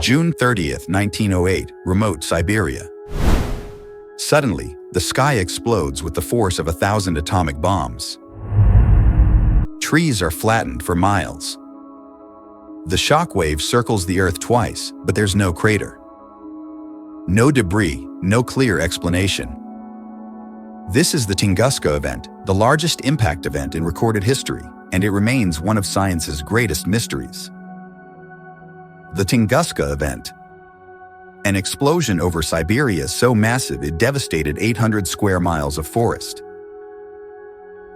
June 30, 1908, remote Siberia. Suddenly, the sky explodes with the force of 1,000 atomic bombs. Trees are flattened for miles. The shockwave circles the Earth twice, but there's no crater. No debris, no clear explanation. This is the Tunguska Event, the largest impact event in recorded history, and it remains one of science's greatest mysteries. The Tunguska Event. An explosion over Siberia so massive it devastated 800 square miles of forest.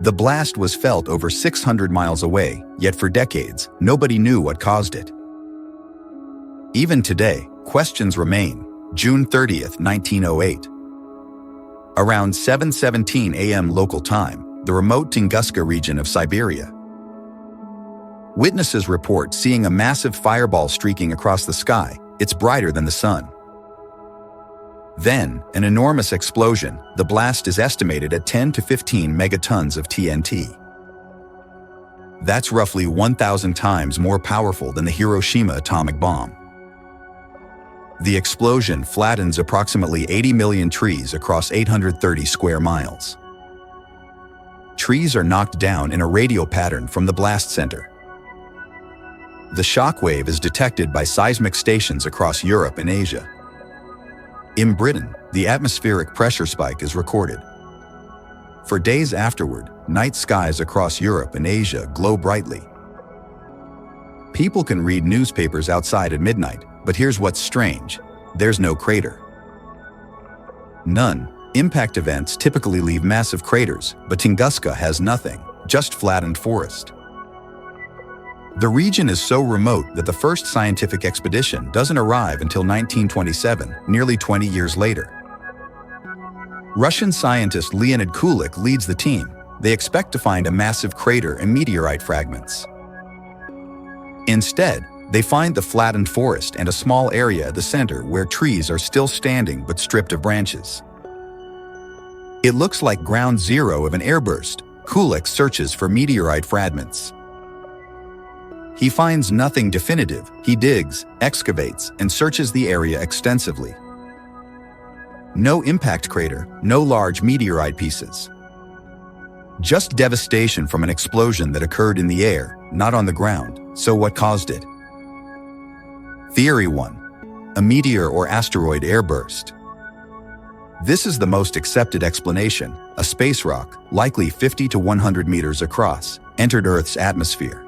The blast was felt over 600 miles away, yet for decades, nobody knew what caused it. Even today, questions remain. June 30, 1908. Around 7:17 a.m. local time, the remote Tunguska region of Siberia. Witnesses report seeing a massive fireball streaking across the sky. It's brighter than the sun. Then, an enormous explosion. The blast is estimated at 10 to 15 megatons of TNT. That's roughly 1,000 times more powerful than the Hiroshima atomic bomb. The explosion flattens approximately 80 million trees across 830 square miles. Trees are knocked down in a radial pattern from the blast center. The shockwave is detected by seismic stations across Europe and Asia. In Britain, the atmospheric pressure spike is recorded. For days afterward, night skies across Europe and Asia glow brightly. People can read newspapers outside at midnight, but here's what's strange. There's no crater. None. Impact events typically leave massive craters, but Tunguska has nothing, just flattened forest. The region is so remote that the first scientific expedition doesn't arrive until 1927, nearly 20 years later. Russian scientist Leonid Kulik leads the team. They expect to find a massive crater and meteorite fragments. Instead, they find the flattened forest and a small area at the center where trees are still standing but stripped of branches. It looks like ground zero of an airburst. Kulik searches for meteorite fragments. He finds nothing definitive. He digs, excavates, and searches the area extensively. No impact crater, no large meteorite pieces. Just devastation from an explosion that occurred in the air, not on the ground. So what caused it? Theory 1. A meteor or asteroid airburst. This is the most accepted explanation. A space rock, likely 50 to 100 meters across, entered Earth's atmosphere.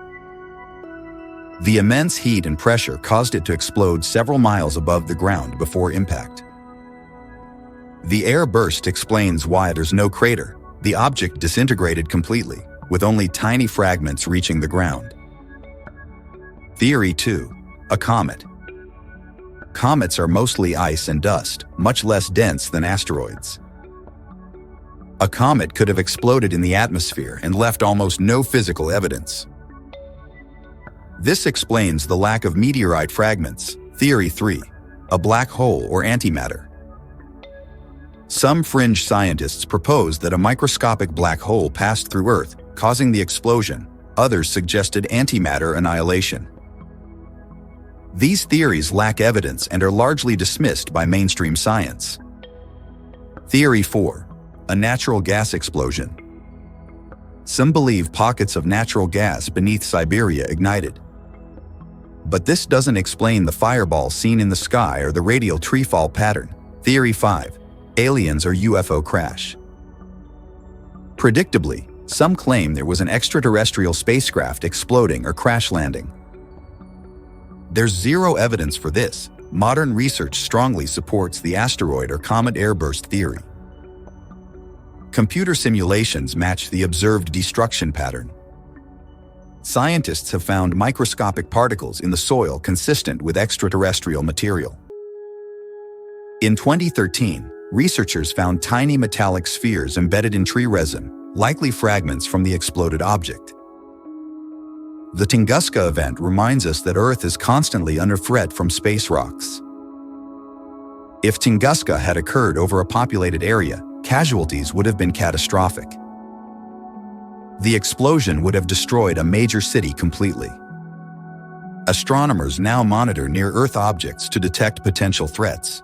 The immense heat and pressure caused it to explode several miles above the ground before impact. The air burst explains why there's no crater. The object disintegrated completely, with only tiny fragments reaching the ground. Theory 2. A comet. Comets are mostly ice and dust, much less dense than asteroids. A comet could have exploded in the atmosphere and left almost no physical evidence. This explains the lack of meteorite fragments. Theory 3. A black hole or antimatter. Some fringe scientists propose that a microscopic black hole passed through Earth, causing the explosion. Others suggested antimatter annihilation. These theories lack evidence and are largely dismissed by mainstream science. Theory 4. A natural gas explosion. Some believe pockets of natural gas beneath Siberia ignited. But this doesn't explain the fireball seen in the sky or the radial treefall pattern. Theory 5. Aliens or UFO crash. Predictably, some claim there was an extraterrestrial spacecraft exploding or crash landing. There's zero evidence for this. Modern research strongly supports the asteroid or comet airburst theory. Computer simulations match the observed destruction pattern. Scientists have found microscopic particles in the soil consistent with extraterrestrial material. In 2013, researchers found tiny metallic spheres embedded in tree resin, likely fragments from the exploded object. The Tunguska Event reminds us that Earth is constantly under threat from space rocks. If Tunguska had occurred over a populated area, casualties would have been catastrophic. The explosion would have destroyed a major city completely. Astronomers now monitor near-Earth objects to detect potential threats.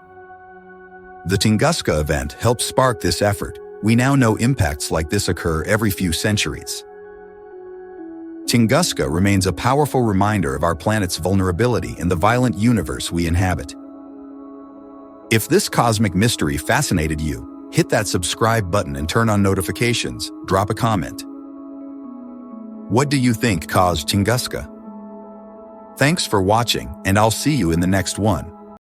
The Tunguska Event helped spark this effort. We now know impacts like this occur every few centuries. Tunguska remains a powerful reminder of our planet's vulnerability in the violent universe we inhabit. If this cosmic mystery fascinated you, hit that subscribe button and turn on notifications. Drop a comment. What do you think caused Tunguska? Thanks for watching, and I'll see you in the next one.